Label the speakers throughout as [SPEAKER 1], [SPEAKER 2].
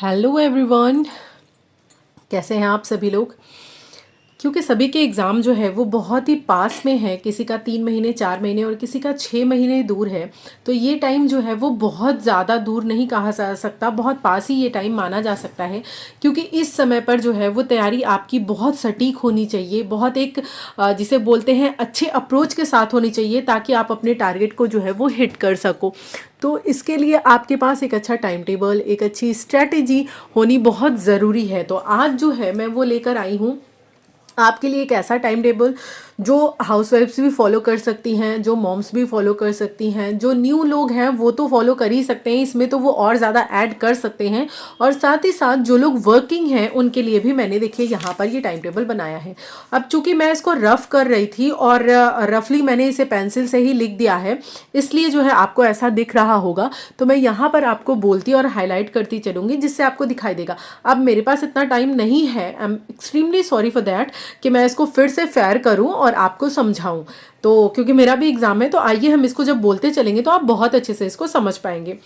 [SPEAKER 1] Hello everyone, कैसे हैं आप सभी लोग। क्योंकि सभी के एग्ज़ाम जो है वो बहुत ही पास में है, किसी का 3 महीने 4 महीने और किसी का 6 महीने दूर है। तो ये टाइम जो है वो बहुत ज़्यादा दूर नहीं कहा जा सकता, बहुत पास ही ये टाइम माना जा सकता है। क्योंकि इस समय पर जो है वो तैयारी आपकी बहुत सटीक होनी चाहिए, बहुत एक जिसे बोलते हैं अच्छे अप्रोच के साथ होनी चाहिए, ताकि आप अपने टारगेट को जो है वो हिट कर सको। तो इसके लिए आपके पास एक अच्छा टाइम टेबल, एक अच्छी स्ट्रैटेजी होनी बहुत ज़रूरी है। तो आज जो है मैं वो लेकर आई हूँ आपके लिए एक ऐसा टाइम टेबल जो हाउसवाइफ्स भी फॉलो कर सकती हैं, जो मॉम्स भी फॉलो कर सकती हैं, जो न्यू लोग हैं वो तो फॉलो कर ही सकते हैं, इसमें तो वो और ज़्यादा ऐड कर सकते हैं। और साथ ही साथ जो लोग वर्किंग हैं उनके लिए भी मैंने देखिए यहाँ पर ये टाइम टेबल बनाया है। अब चूंकि मैं इसको रफ कर रही थी और रफली मैंने इसे पेंसिल से ही लिख दिया है, इसलिए जो है आपको ऐसा दिख रहा होगा। तो मैं यहाँ पर आपको बोलती और हाईलाइट करती चलूँगी, जिससे आपको दिखाई देगा। अब मेरे पास इतना टाइम नहीं है, I am extremely sorry for that, कि मैं इसको फिर से फेयर करूं और आपको समझाऊं। तो क्योंकि मेरा भी एग्जाम है, तो आइए हम इसको जब बोलते चलेंगे तो आप बहुत अच्छे से इसको समझ पाएंगे।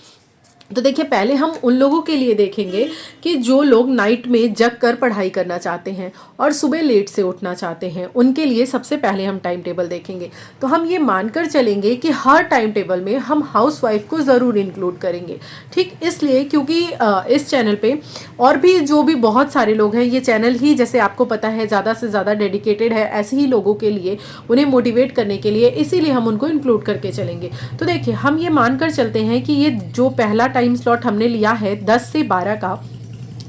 [SPEAKER 1] तो देखिए, पहले हम उन लोगों के लिए देखेंगे कि जो लोग नाइट में जग कर पढ़ाई करना चाहते हैं और सुबह लेट से उठना चाहते हैं, उनके लिए सबसे पहले हम टाइम टेबल देखेंगे। तो हम ये मानकर चलेंगे कि हर टाइम टेबल में हम हाउस वाइफ को ज़रूर इंक्लूड करेंगे। ठीक इसलिए क्योंकि इस चैनल पे और भी जो भी बहुत सारे लोग हैं, ये चैनल ही जैसे आपको पता है ज़्यादा से ज़्यादा डेडिकेटेड है ऐसे ही लोगों के लिए, उन्हें मोटिवेट करने के लिए, इसीलिए हम उनको इंक्लूड करके चलेंगे। तो देखिए, हम ये मानकर चलते हैं कि ये जो पहला टाइम स्लॉट हमने लिया है 10 से 12 का,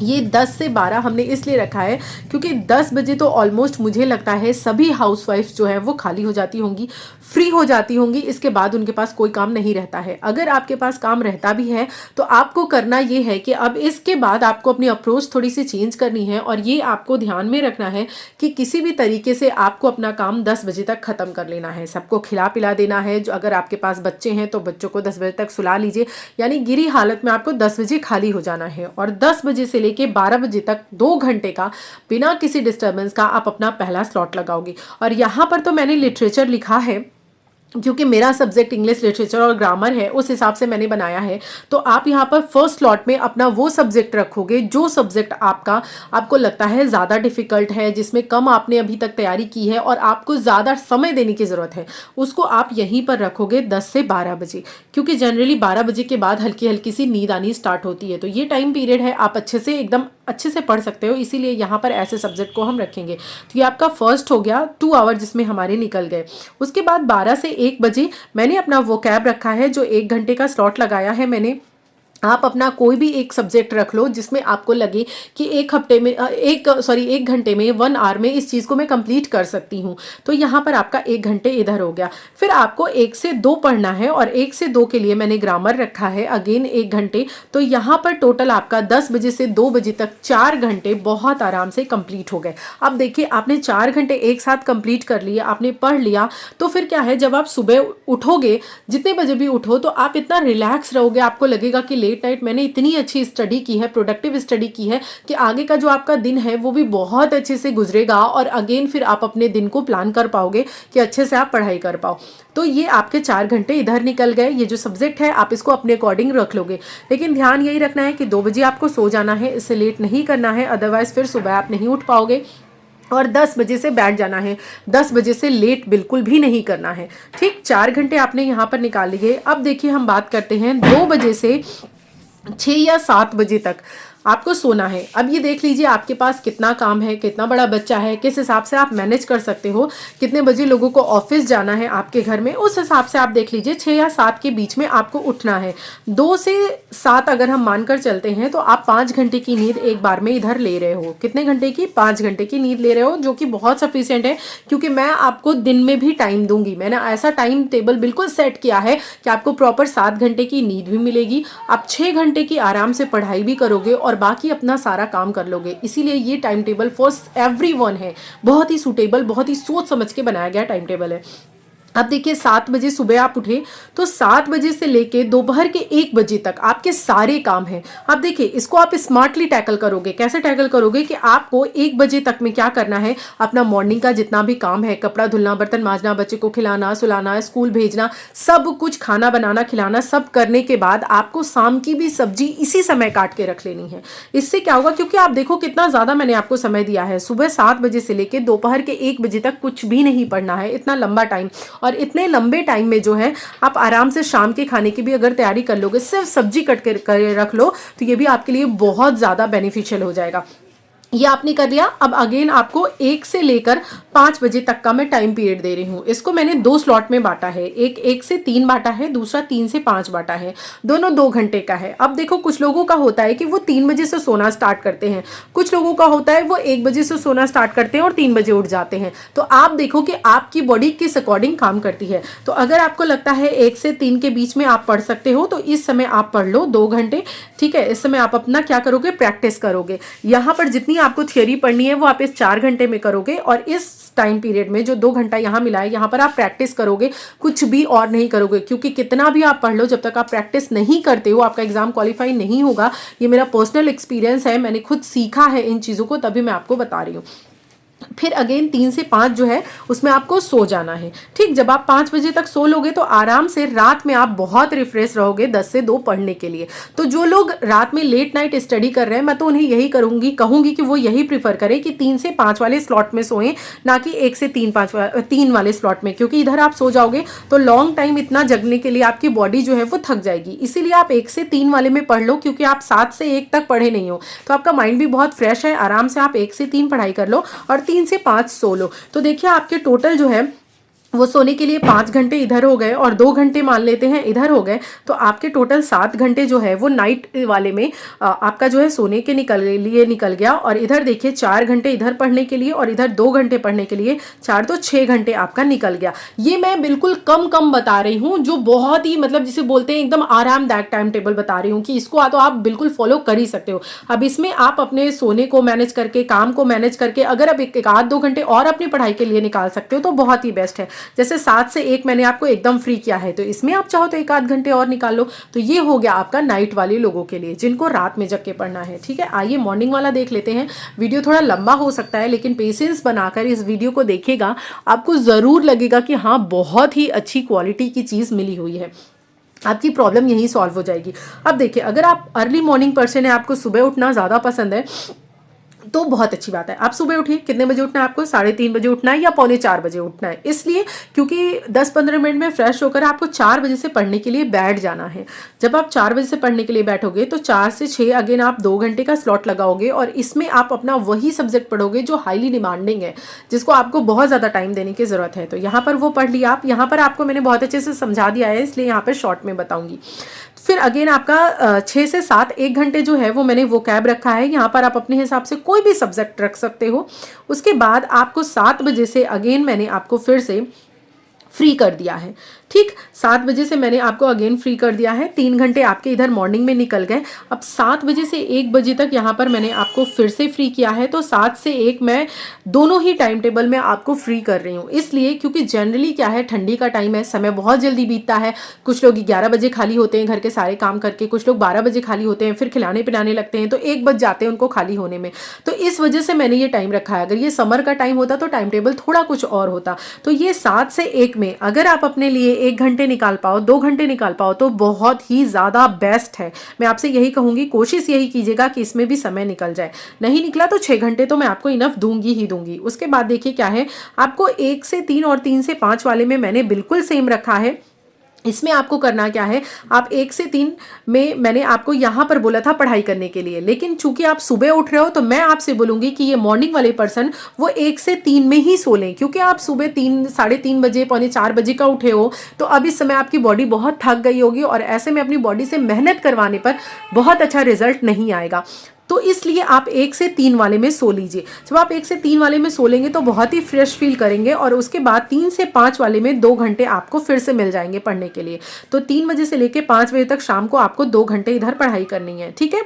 [SPEAKER 1] ये 10 से 12 हमने इसलिए रखा है क्योंकि 10 बजे तो ऑलमोस्ट मुझे लगता है सभी हाउसवाइफ्स जो है वो खाली हो जाती होंगी, फ्री हो जाती होंगी। इसके बाद उनके पास कोई काम नहीं रहता है। अगर आपके पास काम रहता भी है तो आपको करना ये है कि अब इसके बाद आपको अपनी अप्रोच थोड़ी सी चेंज करनी है, और ये आपको ध्यान में रखना है कि किसी भी तरीके से आपको अपना काम 10 बजे तक ख़त्म कर लेना है। सबको खिला पिला देना है। जो अगर आपके पास बच्चे हैं तो बच्चों को 10 बजे तक सुला लीजिए, यानी गिरी हालत में आपको 10 बजे खाली हो जाना है। और 10 बजे से के 12 बजे तक 2 घंटे का बिना किसी डिस्टरबेंस का आप अपना पहला स्लॉट लगाओगे। और यहाँ पर तो मैंने लिटरेचर लिखा है क्योंकि मेरा सब्जेक्ट इंग्लिश लिटरेचर और ग्रामर है, उस हिसाब से मैंने बनाया है। तो आप यहाँ पर फर्स्ट स्लॉट में अपना वो सब्जेक्ट रखोगे जो सब्जेक्ट आपको लगता है ज़्यादा डिफिकल्ट है, जिसमें कम आपने अभी तक तैयारी की है और आपको ज़्यादा समय देने की ज़रूरत है, उसको आप यहीं पर रखोगे 10 से 12 बजे। क्योंकि जनरली 12 बजे के बाद हल्की हल्की सी नींद आनी स्टार्ट होती है। तो ये टाइम पीरियड है, आप अच्छे से एकदम अच्छे से पढ़ सकते हो, इसीलिए यहाँ पर ऐसे सब्जेक्ट को हम रखेंगे। तो ये आपका फर्स्ट हो गया 2 आवर जिसमें हमारे निकल गए। उसके बाद 12 से 1 बजे मैंने अपना वो कैब रखा है, जो 1 घंटे का स्लॉट लगाया है मैंने। आप अपना कोई भी एक सब्जेक्ट रख लो जिसमें आपको लगे कि एक घंटे में 1 आवर में इस चीज़ को मैं कंप्लीट कर सकती हूँ। तो यहाँ पर आपका 1 घंटे इधर हो गया। फिर आपको 1 से 2 पढ़ना है, और 1 से 2 के लिए मैंने ग्रामर रखा है, अगेन 1 घंटे। तो यहाँ पर टोटल आपका 10 बजे से 2 बजे तक 4 घंटे बहुत आराम से कंप्लीट हो गए। अब देखिए, आपने 4 घंटे एक साथ कंप्लीट कर लिया, आपने पढ़ लिया। तो फिर क्या है, जब आप सुबह उठोगे, जितने बजे भी उठो, तो आप इतना रिलैक्स रहोगे, आपको लगेगा कि लेट नाइट मैंने इतनी अच्छी स्टडी की है, प्रोडक्टिव स्टडी की है, कि आगे का जो आपका दिन है वो भी बहुत अच्छे से गुजरेगा। और अगेन फिर आप अपने दिन को प्लान कर पाओगे कि अच्छे से आप पढ़ाई कर पाओ। तो ये आपके 4 घंटे इधर निकल गए। ये जो सब्जेक्ट है आप इसको अपने अकॉर्डिंग रख लोगे, लेकिन ध्यान यही रखना है कि 2 बजे आपको सो जाना है, इससे लेट नहीं करना है, अदरवाइज फिर सुबह आप नहीं उठ पाओगे। और 10 बजे से बैठ जाना है, 10 बजे से लेट बिल्कुल भी नहीं करना है। ठीक, 4 घंटे आपने यहाँ पर निकाल लिए। अब देखिए, हम बात करते हैं 2 बजे से 6 या 7 बजे तक आपको सोना है। अब ये देख लीजिए आपके पास कितना काम है, कितना बड़ा बच्चा है, किस हिसाब से आप मैनेज कर सकते हो, कितने बजे लोगों को ऑफिस जाना है आपके घर में, उस हिसाब से आप देख लीजिए। 6 या 7 के बीच में आपको उठना है। 2 से 7 अगर हम मानकर चलते हैं तो आप 5 घंटे की नींद एक बार में इधर ले रहे हो। कितने घंटे की? 5 घंटे की नींद ले रहे हो, जो कि बहुत सफिशियंट है, क्योंकि मैं आपको दिन में भी टाइम दूंगी। मैंने ऐसा टाइम टेबल बिल्कुल सेट किया है कि आपको प्रॉपर 7 घंटे की नींद भी मिलेगी, आप 6 घंटे की आराम से पढ़ाई भी करोगे और बाकी अपना सारा काम कर लोगे। इसीलिए ये टाइम टेबल फॉर एवरीवन है, बहुत ही सूटेबल, बहुत ही सोच समझ के बनाया गया टाइम टेबल है। अब देखिए 7 बजे सुबह आप उठे तो 7 बजे से लेके दोपहर के 1 बजे तक आपके सारे काम हैं। अब देखिए इसको आप स्मार्टली टैकल करोगे। कैसे टैकल करोगे कि आपको 1 बजे तक में क्या करना है, अपना मॉर्निंग का जितना भी काम है, कपड़ा धुलना, बर्तन मांजना, बच्चे को खिलाना सुलाना, स्कूल भेजना, सब कुछ, खाना बनाना खिलाना, सब करने के बाद आपको शाम की भी सब्जी इसी समय काट के रख लेनी है। इससे क्या होगा, क्योंकि आप देखो कितना ज़्यादा मैंने आपको समय दिया है, सुबह 7 बजे से लेकर दोपहर के 1 बजे तक कुछ भी नहीं पढ़ना है, इतना लंबा टाइम। और इतने लंबे टाइम में जो है आप आराम से शाम के खाने की भी अगर तैयारी कर लोगे, सिर्फ सब्जी कट कर रख लो, तो ये भी आपके लिए बहुत ज़्यादा बेनिफिशियल हो जाएगा। ये आपने कर लिया। अब अगेन आपको 1 से लेकर 5 बजे तक का मैं टाइम पीरियड दे रही हूँ। इसको मैंने 2 स्लॉट में बांटा है, एक 1 से 3 बांटा है, दूसरा 3 से 5 बांटा है, दोनों 2 घंटे का है। अब देखो कुछ लोगों का होता है कि वो 3 बजे से सोना स्टार्ट करते हैं, कुछ लोगों का होता है वो 1 बजे से सोना स्टार्ट करते हैं और 3 बजे उठ जाते हैं। तो आप देखो कि आपकी बॉडी किस अकॉर्डिंग काम करती है। तो अगर आपको लगता है 1 से 3 के बीच में आप पढ़ सकते हो तो इस समय आप पढ़ लो 2 घंटे, ठीक है। इस समय आप अपना क्या करोगे, प्रैक्टिस करोगे। यहाँ पर जितनी आपको थियोरी पढ़नी है वो आप इस 4 घंटे में करोगे, और इस टाइम पीरियड में जो 2 घंटा यहाँ मिला है, यहाँ पर आप प्रैक्टिस करोगे, कुछ भी और नहीं करोगे। क्योंकि कितना भी आप पढ़ लो, जब तक आप प्रैक्टिस नहीं करते हो आपका एग्जाम क्वालिफाई नहीं होगा। ये मेरा पर्सनल एक्सपीरियंस है, मैंने खुद सीखा है इन चीज़ों को, तभी मैं आपको बता रही हूँ। फिर अगेन 3 से 5 जो है उसमें आपको सो जाना है, ठीक। जब आप 5 बजे तक सो लोगे तो आराम से रात में आप बहुत रिफ्रेश रहोगे 10 से 2 पढ़ने के लिए। तो जो लोग रात में लेट नाइट स्टडी कर रहे हैं, मैं तो उन्हें यही कहूंगी कि वो यही प्रीफर करें कि 3 से 5 वाले स्लॉट में सोएं, ना कि 1 से 3 वाले स्लॉट में। क्योंकि इधर आप सो जाओगे तो लॉन्ग टाइम इतना जगने के लिए आपकी बॉडी जो है वो थक जाएगी। इसीलिए आप 1 से 3 वाले में पढ़ लो, क्योंकि आप 7 से 1 तक पढ़े नहीं हो, तो आपका माइंड भी बहुत फ्रेश है। आराम से आप 1 से 3 पढ़ाई कर लो और 3 से 5 सो लो। तो देखिए आपके टोटल जो है वो सोने के लिए 5 घंटे इधर हो गए और 2 घंटे मान लेते हैं इधर हो गए, तो आपके टोटल 7 घंटे जो है वो नाइट वाले में आपका जो है सोने के लिए निकल गया। और इधर देखिए 4 घंटे इधर पढ़ने के लिए और इधर 2 घंटे पढ़ने के लिए, 4 तो 6 घंटे आपका निकल गया। ये मैं बिल्कुल कम बता रही हूँ, जो बहुत ही मतलब जिसे बोलते हैं एकदम आरामदायक टाइम टेबल बता रही हूँ कि इसको तो आप बिल्कुल फॉलो कर ही सकते हो। अब इसमें आप अपने सोने को मैनेज करके, काम को मैनेज करके, अगर आप एक आध 2 घंटे और अपनी पढ़ाई के लिए निकाल सकते हो तो बहुत ही बेस्ट है। जैसे 7 से 1 मैंने आपको एकदम फ्री किया है, तो इसमें आप चाहो तो 1 आध घंटे और निकाल लो। तो ये हो गया आपका नाइट वाले लोगों के लिए, जिनको रात में जग के पढ़ना है, ठीक है। आइए मॉर्निंग वाला देख लेते हैं। वीडियो थोड़ा लंबा हो सकता है, लेकिन पेशेंस बनाकर इस वीडियो को देखिएगा, आपको ज़रूर लगेगा कि हाँ बहुत ही अच्छी क्वालिटी की चीज़ मिली हुई है, आपकी प्रॉब्लम यही सॉल्व हो जाएगी। अब देखिए अगर आप अर्ली मॉर्निंग पर्सन है, आपको सुबह उठना ज़्यादा पसंद है, तो बहुत अच्छी बात है। आप सुबह उठिए। कितने बजे उठना है आपको, 3:30 बजे उठना है या 3:45 बजे उठना है, इसलिए क्योंकि 10-15 मिनट में फ्रेश होकर आपको 4 बजे से पढ़ने के लिए बैठ जाना है। जब आप 4 बजे से पढ़ने के लिए बैठोगे तो 4 से 6 अगेन आप 2 घंटे का स्लॉट लगाओगे, और इसमें आप अपना वही सब्जेक्ट पढ़ोगे जो हाईली डिमांडिंग है, जिसको आपको बहुत ज़्यादा टाइम देने की ज़रूरत है। तो यहाँ पर वो पढ़ लिया आप। यहाँ पर आपको मैंने बहुत अच्छे से समझा दिया है, इसलिए यहाँ पर शॉर्ट में बताऊँगी। फिर अगेन आपका 6 से 7 1 घंटे जो है वो मैंने वो कैब रखा है। यहाँ पर आप अपने हिसाब से कोई भी सब्जेक्ट रख सकते हो। उसके बाद आपको 7 बजे से अगेन मैंने आपको फिर से फ्री कर दिया है, ठीक। 7 बजे से मैंने आपको अगेन फ्री कर दिया है। 3 घंटे आपके इधर मॉर्निंग में निकल गए। अब 7 बजे से 1 बजे तक यहाँ पर मैंने आपको फिर से फ्री किया है। तो 7 से 1 मैं दोनों ही टाइम टेबल में आपको फ्री कर रही हूँ, इसलिए क्योंकि जनरली क्या है, ठंडी का टाइम है, समय बहुत जल्दी बीतता है। कुछ लोग 11 बजे खाली होते हैं घर के सारे काम करके, कुछ लोग 12 बजे खाली होते हैं, फिर खिलाने पिलाने लगते हैं तो 1 बज जाते हैं उनको खाली होने में। तो इस वजह से मैंने ये टाइम रखा है। अगर ये समर का टाइम होता तो टाइम टेबल थोड़ा कुछ और होता। तो ये 7 से 1 में अगर आप अपने लिए 1 घंटे निकाल पाओ, 2 घंटे निकाल पाओ तो बहुत ही ज़्यादा बेस्ट है। मैं आपसे यही कहूँगी, कोशिश यही कीजिएगा कि इसमें भी समय निकल जाए। नहीं निकला तो 6 घंटे तो मैं आपको इनफ दूंगी ही दूंगी। उसके बाद देखिए क्या है, आपको 1 से 3 और 3 से 5 वाले में मैंने बिल्कुल सेम रखा है। इसमें आपको करना क्या है, आप 1 से 3 में मैंने आपको यहाँ पर बोला था पढ़ाई करने के लिए, लेकिन चूंकि आप सुबह उठ रहे हो तो मैं आपसे बोलूँगी कि ये मॉर्निंग वाले पर्सन वो 1 से 3 में ही सो लें। क्योंकि आप सुबह 3-3:30 बजे 3:45 बजे का उठे हो, तो अब इस समय आपकी बॉडी बहुत थक गई होगी, और ऐसे में अपनी बॉडी से मेहनत करवाने पर बहुत अच्छा रिजल्ट नहीं आएगा। तो इसलिए आप 1 से 3 वाले में सो लीजिए। जब आप 1 से 3 वाले में सो लेंगे तो बहुत ही फ्रेश फील करेंगे, और उसके बाद 3 से 5 वाले में 2 घंटे आपको फिर से मिल जाएंगे पढ़ने के लिए। तो 3 बजे से लेकर 5 बजे तक शाम को आपको 2 घंटे इधर पढ़ाई करनी है, ठीक है।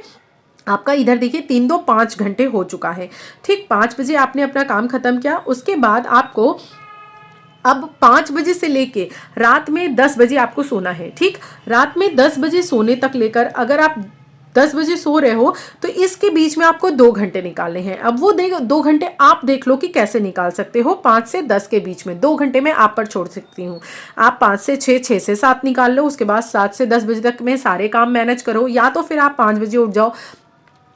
[SPEAKER 1] आपका इधर देखिए 3-2-5 घंटे हो चुका है, ठीक। 5 बजे आपने अपना काम खत्म किया, उसके बाद आपको अब 5 बजे से लेके रात में 10 बजे आपको सोना है, ठीक। रात में 10 बजे सोने तक लेकर अगर आप 10 बजे सो रहे हो तो इसके बीच में आपको 2 घंटे निकालने हैं। अब वो 2 घंटे आप देख लो कि कैसे निकाल सकते हो। 5 से 10 के बीच में 2 घंटे में आप पर छोड़ सकती हूँ। आप 5 से 6, 6 से 7 निकाल लो। उसके बाद 7 से 10 बजे तक में सारे काम मैनेज करो, या तो फिर आप 5 बजे उठ जाओ,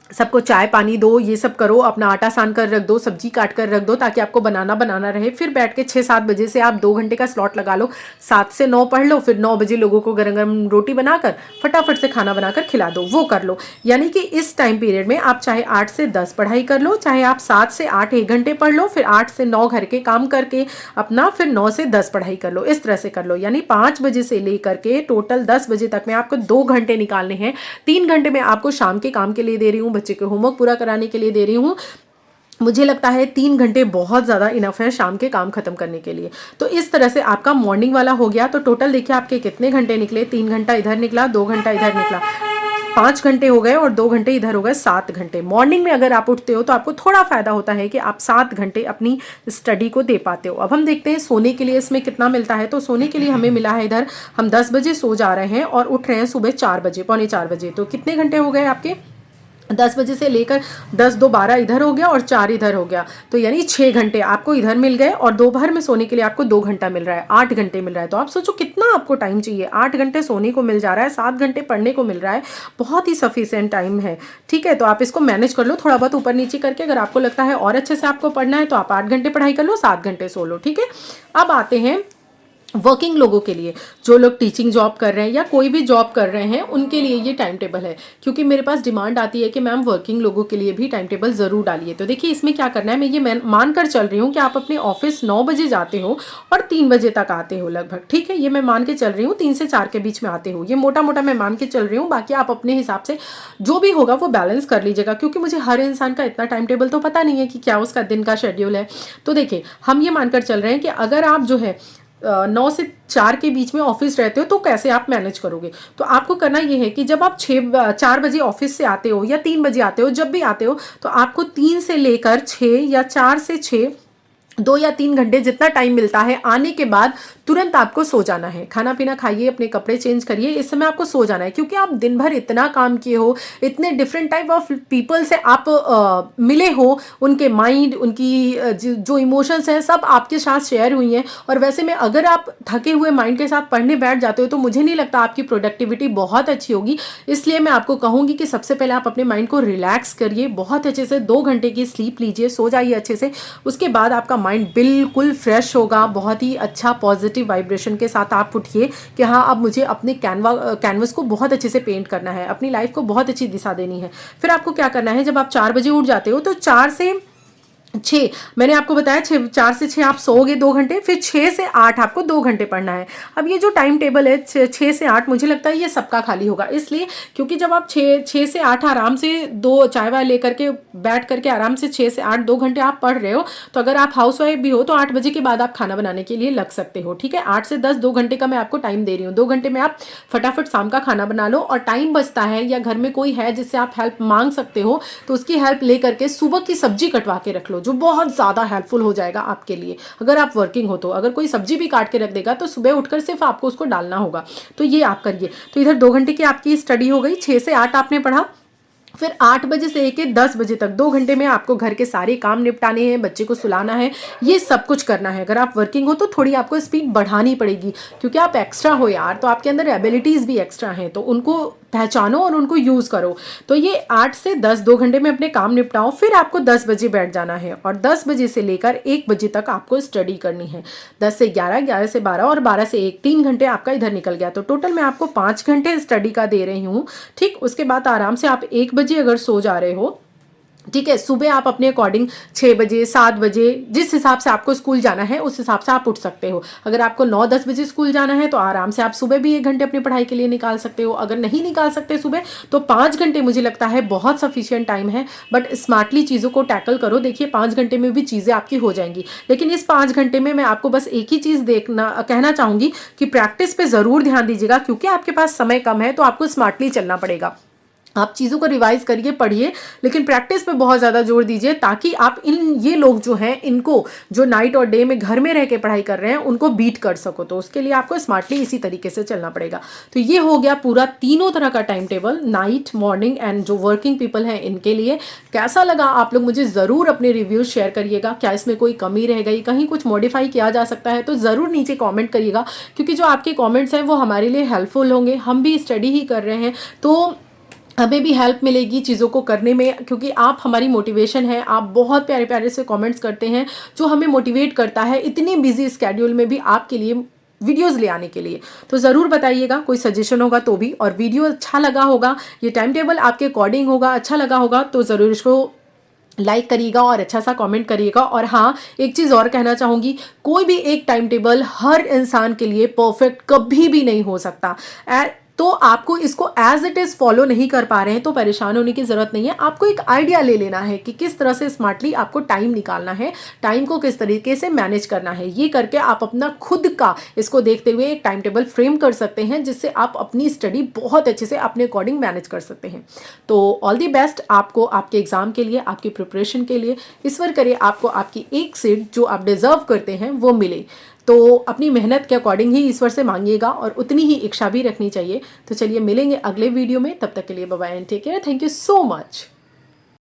[SPEAKER 1] सबको चाय पानी दो, ये सब करो, अपना आटा सान कर रख दो, सब्जी काट कर रख दो, ताकि आपको बनाना रहे। फिर बैठ के 6-7 बजे से आप 2 घंटे का स्लॉट लगा लो। 7 से 9 पढ़ लो, फिर 9 बजे लोगों को गरम गरम रोटी बनाकर फटाफट से खाना बनाकर खिला दो, वो कर लो। यानी कि इस टाइम पीरियड में आप चाहे 8 से 10 पढ़ाई कर लो, चाहे आप 7 से 8 1 घंटे पढ़ लो, फिर 8 से 9 घर के काम करके अपना, फिर 9 से 10 पढ़ाई कर लो। इस तरह से कर लो। यानी 5 बजे से लेकर के टोटल 10 बजे तक में आपको 2 घंटे निकालने हैं। 3 घंटे में आपको शाम के काम के लिए दे रही हूँ, बच्चे के होमवर्क पूरा कराने के लिए दे रही हूँ। मुझे लगता है 3 घंटे बहुत ज़्यादा इनफ है शाम के काम खत्म करने के लिए। तो इस तरह से आपका मॉर्निंग वाला हो गया। तो टोटल देखिए आपके कितने घंटे निकले। 3 घंटा इधर निकला, 2 घंटा इधर निकला, 5 घंटे हो गए, और 2 घंटे इधर हो गए, 7 घंटे। मॉर्निंग में अगर आप उठते हो तो आपको थोड़ा फ़ायदा होता है कि आप 7 घंटे अपनी स्टडी को दे पाते हो। अब हम देखते हैं सोने के लिए इसमें कितना मिलता है। तो सोने के लिए हमें मिला है इधर, हम 10 बजे सो जा रहे हैं और उठ रहे हैं सुबह 4 बजे, पौने 4 बजे। तो कितने घंटे हो गए आपके? 10 बजे से लेकर 10 2 12 इधर हो गया और 4 इधर हो गया। तो यानी 6 घंटे आपको इधर मिल गए, और दोपहर में सोने के लिए आपको 2 घंटा मिल रहा है, 8 घंटे मिल रहा है। तो आप सोचो कितना आपको टाइम चाहिए। 8 घंटे सोने को मिल जा रहा है, 7 घंटे पढ़ने को मिल रहा है, बहुत ही सफिशिएंट टाइम है, ठीक है। तो आप इसको मैनेज कर लो थोड़ा बहुत ऊपर नीचे करके। अगर आपको लगता है और अच्छे से आपको पढ़ना है तो आप 8 घंटे पढ़ाई कर लो, 7 घंटे सो लो, ठीक है। अब आते हैं वर्किंग लोगों के लिए, जो लोग टीचिंग जॉब कर रहे हैं या कोई भी जॉब कर रहे हैं, उनके लिए ये टाइम टेबल है। क्योंकि मेरे पास डिमांड आती है कि मैम वर्किंग लोगों के लिए भी टाइम टेबल ज़रूर डालिए। तो देखिए इसमें क्या करना है, मैं ये मान कर चल रही हूँ कि आप अपने ऑफिस 9 बजे जाते हो और 3 बजे तक आते हो लगभग, ठीक है। ये मैं मान के चल रही हूँ 3 से 4 के बीच में आते हो, ये मोटा मोटा मैं मान के चल रही हूँ। बाकी आप अपने हिसाब से जो भी होगा वो बैलेंस कर लीजिएगा, क्योंकि मुझे हर इंसान का इतना टाइम टेबल तो पता नहीं है कि क्या उसका दिन का शेड्यूल है। तो देखिए हम ये मानकर चल रहे हैं कि अगर आप जो है 9 से 4 के बीच में ऑफिस रहते हो तो कैसे आप मैनेज करोगे। तो आपको करना ये है कि जब आप 4 बजे ऑफिस से आते हो या 3 बजे आते हो, जब भी आते हो, तो आपको 3 से लेकर 6 या 4 से 6 2 या 3 घंटे जितना टाइम मिलता है, आने के बाद तुरंत आपको सो जाना है। खाना पीना खाइए, अपने कपड़े चेंज करिए, इस समय आपको सो जाना है। क्योंकि आप दिन भर इतना काम किए हो, इतने डिफरेंट टाइप ऑफ पीपल से आप मिले हो, उनके माइंड, उनकी जो इमोशंस हैं सब आपके साथ शेयर हुई हैं। और वैसे में अगर आप थके हुए माइंड के साथ पढ़ने बैठ जाते हो तो मुझे नहीं लगता आपकी प्रोडक्टिविटी बहुत अच्छी होगी। इसलिए मैं आपको कहूँगी कि सबसे पहले आप अपने माइंड को रिलैक्स करिए, बहुत अच्छे से 2 घंटे की स्लीप लीजिए, सो जाइए अच्छे से। उसके बाद आपका माइंड बिल्कुल फ्रेश होगा, बहुत ही अच्छा पॉजिटिव वाइब्रेशन के साथ आप उठिए कि हाँ अब मुझे अपने कैनवस को बहुत अच्छे से पेंट करना है, अपनी लाइफ को बहुत अच्छी दिशा देनी है। फिर आपको क्या करना है, जब आप 4 बजे उठ जाते हो तो 4 से 6 मैंने आपको बताया 4 से 6 आप सोओगे 2 घंटे, फिर 6 से 8 आपको 2 घंटे पढ़ना है। अब ये जो टाइम टेबल है 6 से 8 मुझे लगता है ये सबका खाली होगा, इसलिए क्योंकि जब आप 6 से 8 आराम से 2 चाय वाय लेकर के बैठ करके आराम से 6 से 8 2 घंटे आप पढ़ रहे हो, तो अगर आप हाउस वाइफ भी हो तो 8 बजे के बाद आप खाना बनाने के लिए लग सकते हो, ठीक है। 8 से 10 2 घंटे का मैं आपको टाइम दे रही हूँ। 2 घंटे में आप फटाफट शाम का खाना बना लो, और टाइम बचता है या घर में कोई है जिससे आप हेल्प मांग सकते हो तो उसकी हेल्प ले करके सुबह की सब्जी कटवा के रख लो, जो बहुत ज़्यादा हेल्पफुल हो जाएगा आपके लिए। अगर आप वर्किंग हो तो अगर कोई सब्जी भी काट के रख देगा तो सुबह उठकर सिर्फ आपको उसको डालना होगा, तो ये आप करिए। तो इधर 2 घंटे की आपकी स्टडी हो गई, 6 से 8 आपने पढ़ा। फिर 8 बजे से लेके 10 बजे तक 2 घंटे में आपको घर के सारे काम निपटाने हैं, बच्चे को सुलाना है, ये सब कुछ करना है। अगर आप वर्किंग हो तो थोड़ी आपको स्पीड बढ़ानी पड़ेगी, क्योंकि आप एक्स्ट्रा हो यार, तो आपके अंदर एबिलिटीज़ भी एक्स्ट्रा हैं, तो उनको पहचानो और उनको यूज़ करो। तो ये 8 से 10 2 घंटे में अपने काम निपटाओ। फिर आपको 10 बजे बैठ जाना है, और 10 बजे से लेकर 1 बजे तक आपको स्टडी करनी है। 10 से 11, 11 से 12 और 12 से 1, 3 घंटे आपका इधर निकल गया। तो टोटल मैं आपको 5 घंटे स्टडी का दे रही हूँ, ठीक। उसके बाद आराम से आप 1 बजे अगर सो जा रहे हो, ठीक है, सुबह आप अपने अकॉर्डिंग 6 बजे 7 बजे जिस हिसाब से आपको स्कूल जाना है उस हिसाब से आप उठ सकते हो। अगर आपको 9-10 बजे स्कूल जाना है तो आराम से आप सुबह भी 1 घंटे अपनी पढ़ाई के लिए निकाल सकते हो। अगर नहीं निकाल सकते सुबह तो 5 घंटे मुझे लगता है बहुत सफिशिएंट टाइम है, बट स्मार्टली चीज़ों को टैकल करो। देखिए 5 घंटे में भी चीज़ें आपकी हो जाएंगी, लेकिन इस 5 घंटे में मैं आपको बस एक ही चीज़ कहना चाहूँगी कि प्रैक्टिस पे ज़रूर ध्यान दीजिएगा, क्योंकि आपके पास समय कम है तो आपको स्मार्टली चलना पड़ेगा। आप चीज़ों को रिवाइज करिए, पढ़िए, लेकिन प्रैक्टिस पे बहुत ज़्यादा जोर दीजिए, ताकि आप ये लोग जो हैं इनको, जो नाइट और डे में घर में रह के पढ़ाई कर रहे हैं, उनको बीट कर सको। तो उसके लिए आपको स्मार्टली इसी तरीके से चलना पड़ेगा। तो ये हो गया पूरा तीनों तरह का time table, night, morning and जो वर्किंग पीपल हैं इनके लिए। कैसा लगा आप लोग मुझे ज़रूर अपने रिव्यूज़ शेयर करिएगा। क्या इसमें कोई कमी रह गई, कहीं कुछ मॉडिफाई किया जा सकता है, तो ज़रूर नीचे कॉमेंट करिएगा, क्योंकि जो आपके कॉमेंट्स हैं वो हमारे लिए हेल्पफुल होंगे। हम भी स्टडी ही कर रहे हैं, तो हमें भी हेल्प मिलेगी चीज़ों को करने में, क्योंकि आप हमारी मोटिवेशन है। आप बहुत प्यारे प्यारे से कमेंट्स करते हैं जो हमें मोटिवेट करता है इतनी बिजी स्केड्यूल में भी आपके लिए वीडियोस ले आने के लिए। तो ज़रूर बताइएगा, कोई सजेशन होगा तो भी। और वीडियो अच्छा लगा होगा, ये टाइम टेबल आपके अकॉर्डिंग होगा, अच्छा लगा होगा, तो ज़रूर इसको लाइक करिएगा और अच्छा सा कमेंट करिएगा। और हाँ, एक चीज़ और कहना चाहूँगी, कोई भी एक टाइम टेबल हर इंसान के लिए परफेक्ट कभी भी नहीं हो सकता। तो आपको इसको एज इट इज़ फॉलो नहीं कर पा रहे हैं तो परेशान होने की ज़रूरत नहीं है। आपको एक आइडिया ले लेना है कि किस तरह से स्मार्टली आपको टाइम निकालना है, टाइम को किस तरीके से मैनेज करना है। ये करके आप अपना खुद का इसको देखते हुए एक टाइम टेबल फ्रेम कर सकते हैं, जिससे आप अपनी स्टडी बहुत अच्छे से अपने अकॉर्डिंग मैनेज कर सकते हैं। तो ऑल दी बेस्ट आपको आपके एग्ज़ाम के लिए, आपकी प्रिपरेशन के लिए। ईश्वर करे आपको आपकी एक सीट जो आप डिज़र्व करते हैं वो मिले। तो अपनी मेहनत के अकॉर्डिंग ही ईश्वर से मांगिएगा, और उतनी ही इच्छा भी रखनी चाहिए। तो चलिए मिलेंगे अगले वीडियो में, तब तक के लिए bye bye and take care. Thank you so much.